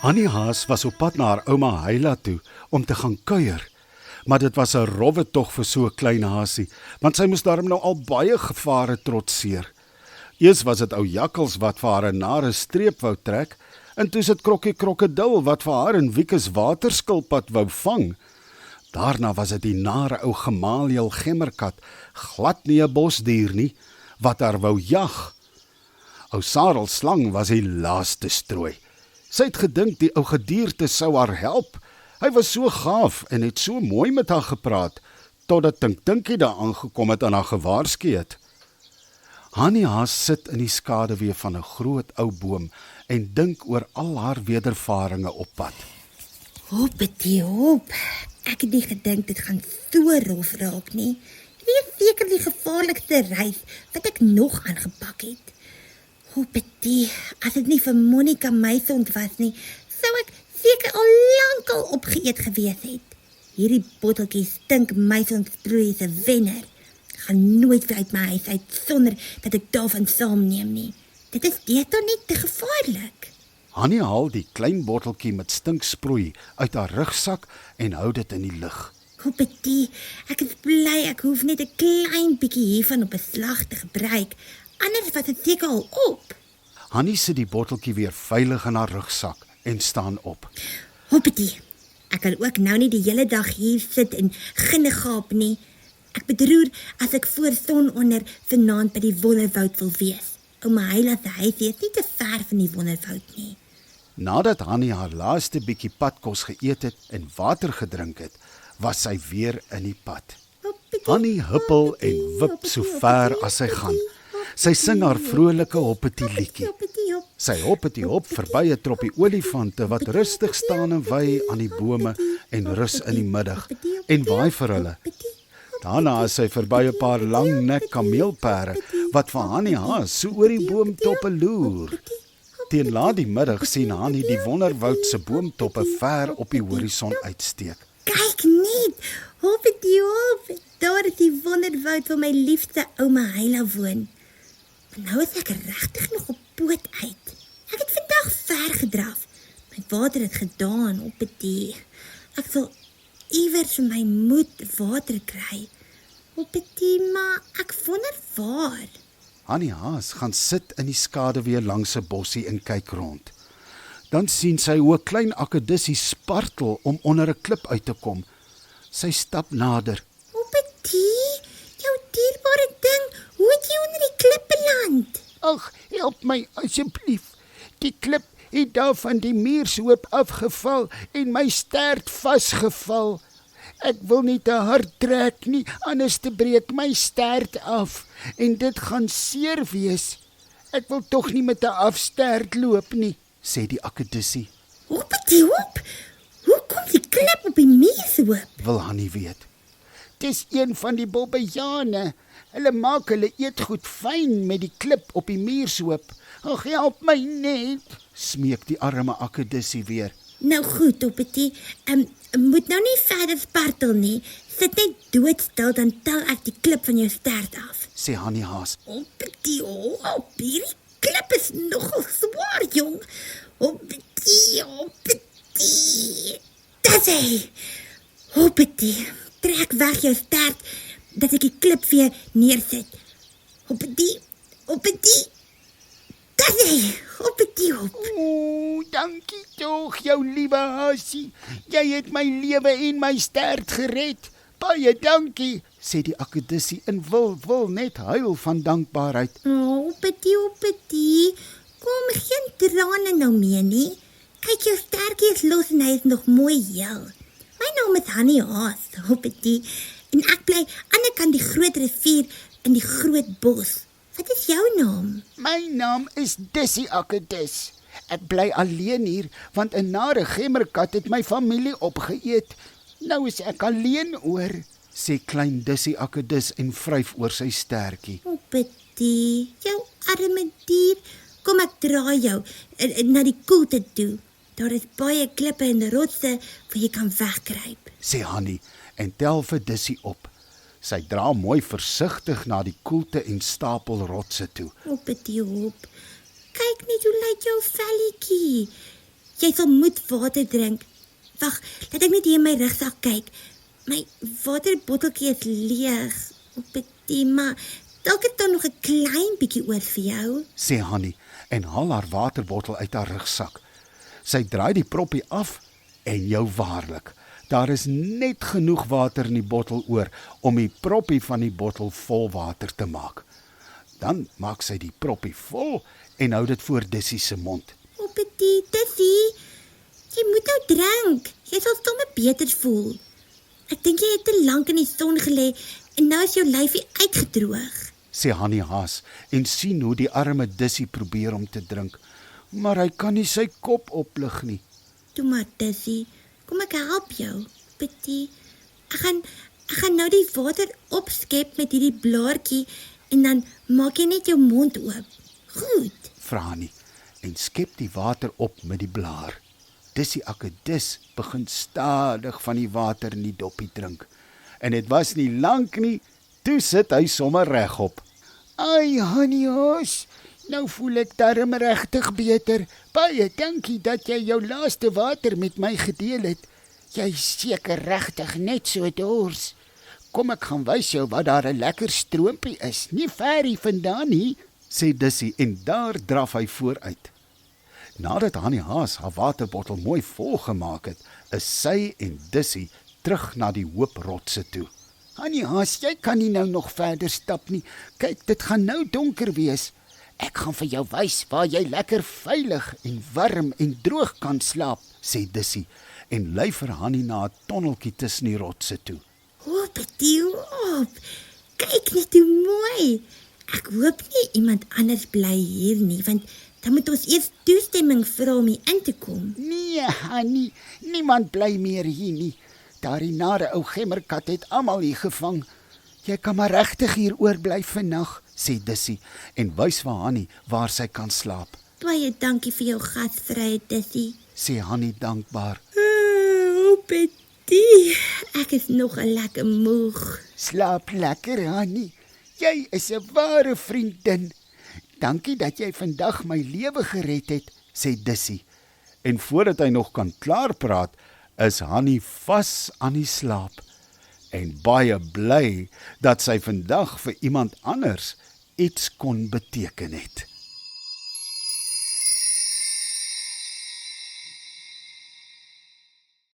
Annie Haas was op pad na haar ouma Heila toe om te gaan kuier. Maar dit was 'n rowwe tog vir so 'n klein haasie, want sy moes daarom nou al baie gevare trotseer. Eers was dit ou Jakkels wat vir haar 'n nare streep wou trek, en toe sit Krokkie Krokodil wat vir haar 'n Wiekus waterskilpad wou vang. Daarna was dit die nare ou Gamaliel Gemmerkat, glad nie 'n bosdier nie, wat haar wou jag. Ou Sarel Slang was die laaste strooi. Sy het gedink die ou gedierte sou haar help. Hy was so gaaf en het so mooi met haar gepraat, totdat Tinkie daar aangekom het en haar gewaarsku het. Annie Haas sit in die skaduwee van 'n groot ou boom en dink oor al haar wedervarings op pad. Hoppetie hop. Ek het nie gedink dit gaan so rof raak nie. Dit is seker die gevaarlikste reis wat ek nog aangepak het. Hoppetie, as dit nie vir Monica Meisond was nie, sou ek seker al lankal opgeëet gewees het. Hierdie botteltjie stink Meisond sproei se wenner. Gaan nooit weer uit my huis uit sonder dat ek daarvan saamneem nie. Dit is deesdae net te gevaarlik. Annie haal die klein botteltjie met stinksproei uit haar rugsak en hou dit in die lug. Hoppetie, ek is bly ek hoef net 'n klein bietjie hiervan op beslag te gebruik. Anders was dit seker al op. Annie sit die botteltjie weer veilig in haar rugsak en staan op. Hoppetie, ek kan ook nou nie die hele dag hier sit en ginne gaap nie. Ek bedroer as ek voor sononder vanaand by die Wonderwoud wil wees. Ouma Heila se huis is nie te ver van die Wonderwoud nie. Nadat Annie haar laaste bietjie padkos geëet het en water gedrink het, was sy weer in die pad. Annie huppel en wip so ver as sy gaan. Sy sing haar vrolike hoppetie liedjie. Sy hoppetie hop verby 'n troppie olifante wat rustig staan en wy aan die bome en rus in die middag en waai vir hulle. Daarna is sy verby 'n paar lang nek kameelperde wat vir Annie Haas so oor die boomtoppe loer. Teen laat die middag sien Annie die Wonderwoud se boomtoppe ver op die horison uitsteek. Kyk net, hoppetie hop, daar is die Wonderwoud waar my liefste ouma Heila woon. Nou is ek regtig nog op poot uit. Ek het vandag ver gedraf. My water het gedaan, hoppetie. Ek sal iewers vir my moed water kry. Hoppetie, maar ek wonder waar. Annie Haas gaan sit in die skaduwee langs 'n bossie en kyk rond. Dan sien sy hoe 'n klein akedissie spartel om onder 'n klip uit te kom. Sy stap nader. Hoppetie, jou dierbare ding, hoe het jy onder die klip beland? Ag, help my asseblief. Die klip het daar van die muurshoop afgeval en my stert vasgeval. Ek wil nie te hard trek nie, anders te breek my stert af en dit gaan seer wees. Ek wil tog nie met 'n afstert loop nie, sê die akedissie. Hoppetie hop, hoe kom die klip op die muurshoop? Wil Annie weet. Dis een van die bobbejane. Hulle maak hulle eetgoed fyn met die klip op die muurshoop. Ag, help my net, smeek die arme akedissie weer. Nou goed, hoppetie, moet nou nie verder spartel nie. Sit net doodstil, dan tel ek die klip van jou stert af, sê Annie Haas. Hoppetie hop, hierdie klip is nogal swaar, jong. Hoppetie, hoppetie. Dis hy. Hoppetie, trek weg jou stert, dat ek die klip weer neersit. Hoppetie, hoppetie. Dis hy, hoppetie hop. O, dankie tog, jou liewe haasie. Jy het my lewe en my stert gered. Baie dankie, sê die akedissie en wil net huil van dankbaarheid. Hoppetie, hoppetie, kom geen trane nou meer nie. Kyk, jou stertjie is los en hy is nog mooi heel. My naam is Annie Haas, hoppetie, en ek bly aan die ander kant die groot rivier in die groot bos. Wat is jou naam? My naam is Dissie Akedis. Ek bly alleen hier, want 'n nare gemmerkat het my familie opgeëet. Nou is ek alleen oor, sê klein Dissie Akedis en vryf oor sy stertjie. Hoppetie, jou arme dier, kom ek dra jou na die koelte toe. Daar is baie klippe en rotse waar jy kan wegkruip, sê Annie en tel vir Dissie op. Sy dra mooi versigtig na die koelte en stapel rotse toe. Hoppetie hop, kyk net hoe lyk jou velletjie. Jy sal moet water drink. Wag, laat ek net hier in my rugsak kyk. My waterbotteltjie is leeg. O, Betty, maar dalk het daar nog 'n klein bietjie oor vir jou. Sê Hanni en haal haar waterbottel uit haar rugsak. Sy draai die proppie af en jou waarlik, daar is net genoeg water in die bottel oor om die proppie van die bottel vol water te maak. Dan maak sy die proppie vol en hou dit voor Dissy se mond. O, Betty, Dissy, jy moet nou drink. Jy sal sommer beter voel. Ek dink jy het te lank in die son gelê en nou is jou lyfie uitgedroog. Sê Hanni haas en sien hoe die arme Dissy probeer om te drink, maar hy kan nie sy kop oplig nie. Toe maar, Dissy, kom ek help jou. Betty, ek gaan nou die water opskep met hierdie blaartjie en dan maak jy net jou mond oop. Goed. Vra Hanni en skep die water op met die blaar. Dissy Akedus begin stadig van die water in die doppie drink. En dit was nie lank nie, toe sit hy sommer regop. Ai, Hanni Haas, nou voel ek darm regtig beter. Baie dankie dat jy jou laaste water met my gedeel het. Jy seker regtig net so dors. Kom ek gaan wys jou wat daar 'n lekker stroompie is, nie ver hier vandaan nie, Sê Dissy en daar draf hy vooruit. Nadat Hanni Haas haar waterbottel mooi vol gemaak het, is sy en Dissy terug na die hoop rotse toe. Hanni Haas, jy kan nie nou nog verder stap nie. Kyk, dit gaan nou donker wees. Ek gaan vir jou wys waar jy lekker veilig en warm en droog kan slaap, Sê Dissy en lei vir Hanni na 'n tonneltjie tussen die rotse toe. O, Betty, op. Kyk net hoe mooi. Ek hoop nie iemand anders bly hier nie, want dan moet ons eers toestemming vra om hier in te kom. Nee, Hanni, niemand bly meer hier nie. Daardie nare ou gemmerkat het almal hier gevang. Jy kan maar regtig hier oorbly vannag, Sê Dissy en wys vir Hanni waar sy kan slaap. Baie dankie vir jou gasvryheid, Dissy. Sê Hanni dankbaar. O, Betty, ek is nog 'n lekker moeg. Slaap lekker, Hanni. Jy is 'n ware vriendin. Dankie dat jy vandag my lewe gered het, Sê Dissy. En voordat hy nog kan klaarpraat, is Hanni vas aan die slaap en baie bly dat sy vandag vir iemand anders iets kon beteken het.